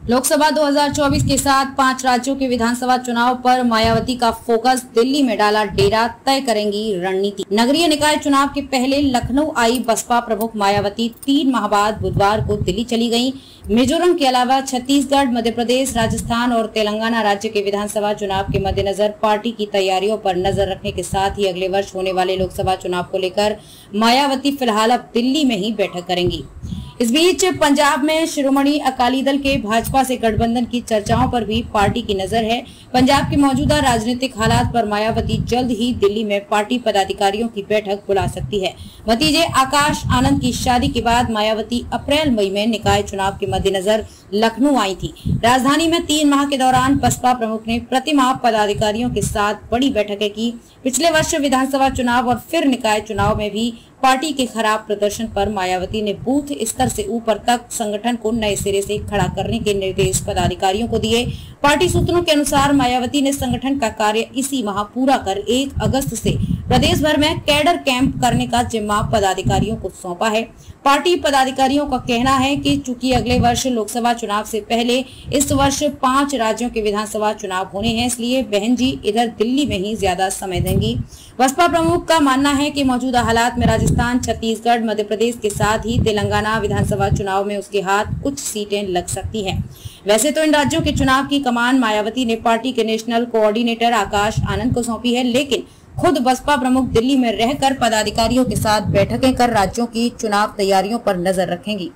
लोकसभा 2024 के साथ 5 राज्यों के विधानसभा चुनाव पर मायावती का फोकस, दिल्ली में डाला डेरा, तय करेंगी रणनीति। नगरीय निकाय चुनाव के पहले लखनऊ आई बसपा प्रमुख मायावती 3 माह बाद बुधवार को दिल्ली चली गयीं। मिजोरम के अलावा छत्तीसगढ़, मध्य प्रदेश, राजस्थान और तेलंगाना राज्य के विधानसभा चुनाव के मद्देनजर पार्टी की तैयारियों पर नजर रखने के साथ ही अगले वर्ष होने वाले लोकसभा चुनाव को लेकर मायावती फिलहाल अब दिल्ली में ही बैठक करेंगी। इस बीच पंजाब में शिरोमणि अकाली दल के भाजपा से गठबंधन की चर्चाओं पर भी पार्टी की नजर है। पंजाब के मौजूदा राजनीतिक हालात पर मायावती जल्द ही दिल्ली में पार्टी पदाधिकारियों की बैठक बुला सकती है। भतीजे आकाश आनंद की शादी के बाद मायावती अप्रैल-मई में निकाय चुनाव के मद्देनजर लखनऊ आई थी। राजधानी में 3 माह के दौरान बसपा प्रमुख ने प्रति माह पदाधिकारियों के साथ बड़ी बैठकें की। पिछले वर्ष विधानसभा चुनाव और फिर निकाय चुनाव में भी पार्टी के खराब प्रदर्शन पर मायावती ने बूथ स्तर से ऊपर तक संगठन को नए सिरे से खड़ा करने के निर्देश पदाधिकारियों को दिए। पार्टी सूत्रों के अनुसार मायावती ने संगठन का कार्य इसी माह पूरा कर 1 अगस्त से प्रदेश भर में कैडर कैंप करने का जिम्मा पदाधिकारियों को सौंपा है। पार्टी पदाधिकारियों का कहना है कि चूंकि अगले वर्ष लोकसभा चुनाव से पहले इस वर्ष 5 राज्यों के विधानसभा चुनाव होने हैं, इसलिए बहन जी इधर दिल्ली में ही ज्यादा समय देंगी। बसपा प्रमुख का मानना है कि मौजूदा हालात में राजस्थान, छत्तीसगढ़, मध्य प्रदेश के साथ ही तेलंगाना विधानसभा चुनाव में उसके हाथ कुछ सीटें लग सकती हैं। वैसे तो इन राज्यों के चुनाव की कमान मायावती ने पार्टी के नेशनल कोऑर्डिनेटर आकाश आनंद को सौंपी है, लेकिन खुद बसपा प्रमुख दिल्ली में रहकर पदाधिकारियों के साथ बैठकें कर राज्यों की चुनाव तैयारियों पर नजर रखेंगी।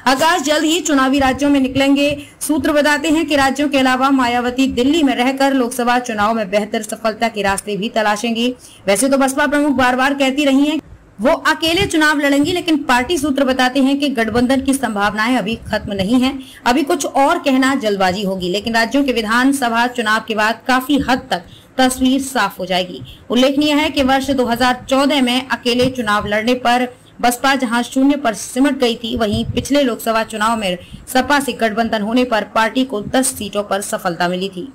आकाश जल्द ही चुनावी राज्यों में निकलेंगे। सूत्र बताते हैं कि राज्यों के अलावा मायावती दिल्ली में रहकर लोकसभा चुनाव में बेहतर सफलता के रास्ते भी तलाशेंगी। वैसे तो बसपा प्रमुख बार बार कहती रही हैं वो अकेले चुनाव लड़ेंगी, लेकिन पार्टी सूत्र बताते हैं कि गठबंधन की संभावनाएं अभी खत्म नहीं हैं। अभी कुछ और कहना जल्दबाजी होगी, लेकिन राज्यों के विधानसभा चुनाव के बाद काफी हद तक तस्वीर साफ हो जाएगी। उल्लेखनीय है कि वर्ष 2014 में अकेले चुनाव लड़ने पर बसपा जहां शून्य पर सिमट गई थी, वहीं पिछले लोकसभा चुनाव में सपा से गठबंधन होने पर पार्टी को 10 सीटों पर सफलता मिली थी।